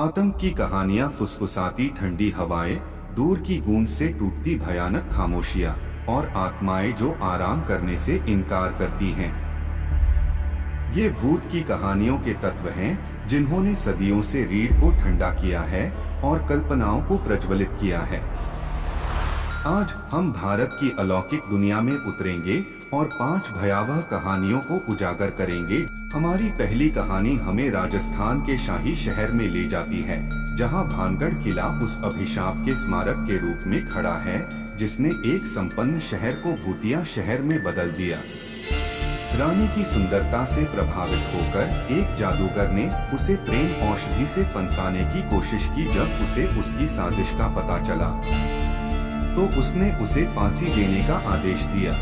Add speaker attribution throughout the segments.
Speaker 1: आतंक की कहानियां, फुसफुसाती ठंडी हवाएं, दूर की गूंज से टूटती भयानक खामोशियां और आत्माएं जो आराम करने से इनकार करती हैं। ये भूत की कहानियों के तत्व हैं जिन्होंने सदियों से रीढ़ को ठंडा किया है और कल्पनाओं को प्रज्वलित किया है। आज हम भारत की अलौकिक दुनिया में उतरेंगे और 5 भयावह कहानियों को उजागर करेंगे। हमारी पहली कहानी हमें राजस्थान के शाही शहर में ले जाती है, जहां भानगढ़ किला उस अभिशाप के स्मारक के रूप में खड़ा है जिसने एक संपन्न शहर को भूतिया शहर में बदल दिया। रानी की सुंदरता से प्रभावित होकर एक जादूगर ने उसे प्रेम औषधि से फंसाने की कोशिश की। जब उसे उसकी साजिश का पता चला तो उसने उसे फांसी देने का आदेश दिया,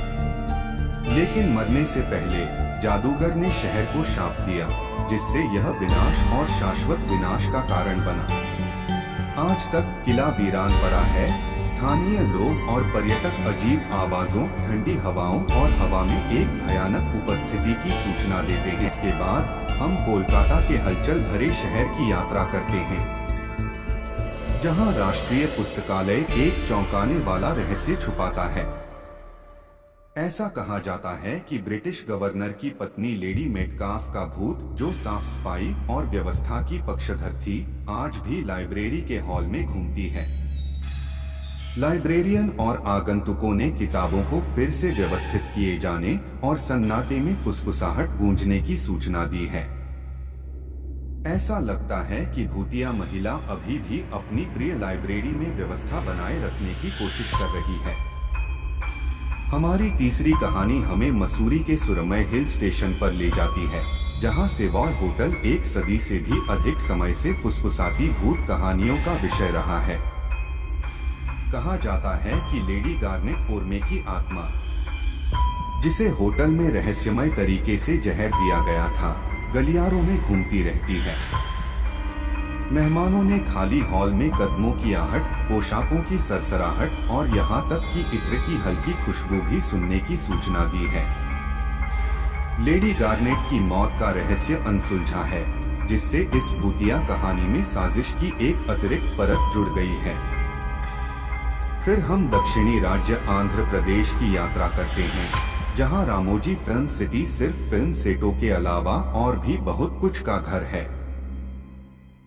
Speaker 1: लेकिन मरने से पहले जादूगर ने शहर को शाप दिया, जिससे यह विनाश और शाश्वत विनाश का कारण बना। आज तक किला वीरान पड़ा है। स्थानीय लोग और पर्यटक अजीब आवाजों, ठंडी हवाओं और हवा में एक भयानक उपस्थिति की सूचना देते हैं। इसके बाद हम कोलकाता के हलचल भरे शहर की यात्रा करते हैं, जहां राष्ट्रीय पुस्तकालय एक चौंकाने वाला रहस्य छुपाता है। ऐसा कहा जाता है कि ब्रिटिश गवर्नर की पत्नी लेडी मेटकाफ का भूत, जो साफ सफाई और व्यवस्था की पक्षधर थी, आज भी लाइब्रेरी के हॉल में घूमती है। लाइब्रेरियन और आगंतुकों ने किताबों को फिर से व्यवस्थित किए जाने और सन्नाटे में फुसफुसाहट गूंजने की सूचना दी है। ऐसा लगता है कि भूतिया महिला अभी भी अपनी प्रिय लाइब्रेरी में व्यवस्था बनाए रखने की कोशिश कर रही है। हमारी तीसरी कहानी हमें मसूरी के सुरमय हिल स्टेशन पर ले जाती है, जहां सेवॉर होटल एक सदी से भी अधिक समय से फुसफुसाती भूत कहानियों का विषय रहा है। कहा जाता है कि लेडी गार्नेट ओर्मे की आत्मा, जिसे होटल में रहस्यमय तरीके से जहर दिया गया था, गलियारों में घूमती रहती है। मेहमानों ने खाली हॉल में कदमों की आहट, पोशाकों की सरसराहट और यहाँ तक कि इत्र की हल्की खुशबू भी सुनने की सूचना दी है। लेडी गार्नेट की मौत का रहस्य अनसुलझा है, जिससे इस भूतिया कहानी में साजिश की एक अतिरिक्त परत जुड़ गई है। फिर हम दक्षिणी राज्य आंध्र प्रदेश की यात्रा करते हैं, जहां रामोजी फिल्म सिटी सिर्फ फिल्म सेटों के अलावा और भी बहुत कुछ का घर है।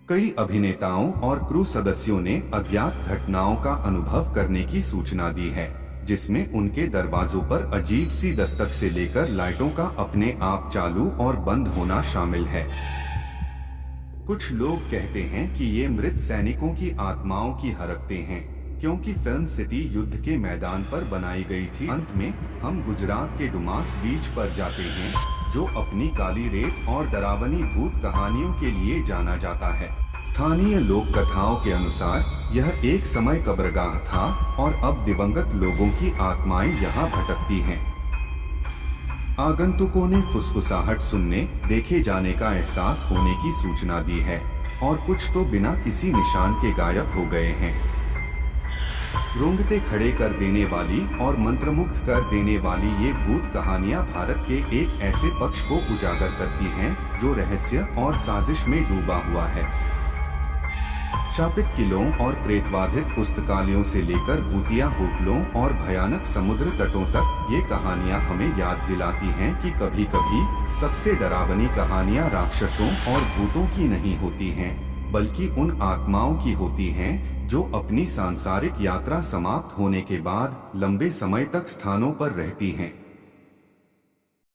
Speaker 1: कई अभिनेताओं और क्रू सदस्यों ने अज्ञात घटनाओं का अनुभव करने की सूचना दी है, जिसमें उनके दरवाजों पर अजीब सी दस्तक से लेकर लाइटों का अपने आप चालू और बंद होना शामिल है। कुछ लोग कहते हैं कि ये मृत सैनिकों की आत्माओं की हरकतें हैं, क्योंकि फिल्म सिटी युद्ध के मैदान पर बनाई गई थी। अंत में हम गुजरात के डुमास बीच पर जाते हैं, जो अपनी काली रेत और डरावनी भूत कहानियों के लिए जाना जाता है। स्थानीय लोक कथाओं के अनुसार यह एक समय कब्रगाह था और अब दिवंगत लोगों की आत्माएं यहाँ भटकती हैं। आगंतुकों ने फुसफुसाहट सुनने, देखे जाने का एहसास होने की सूचना दी है, और कुछ तो बिना किसी निशान के गायब हो गए हैं। रोंगटे खड़े कर देने वाली और मंत्रमुग्ध कर देने वाली ये भूत कहानियां भारत के एक ऐसे पक्ष को उजागर करती हैं जो रहस्य और साजिश में डूबा हुआ है। शापित किलों और प्रेतबाधित पुस्तकालयों से लेकर भूतिया होटलों और भयानक समुद्र तटों तक, ये कहानियां हमें याद दिलाती हैं कि कभी-कभी सबसे डरावनी कहानियां राक्षसों और भूतों की नहीं होती हैं, बल्कि उन आत्माओं की होती हैं जो अपनी सांसारिक यात्रा समाप्त होने के बाद लंबे समय तक स्थानों पर रहती हैं।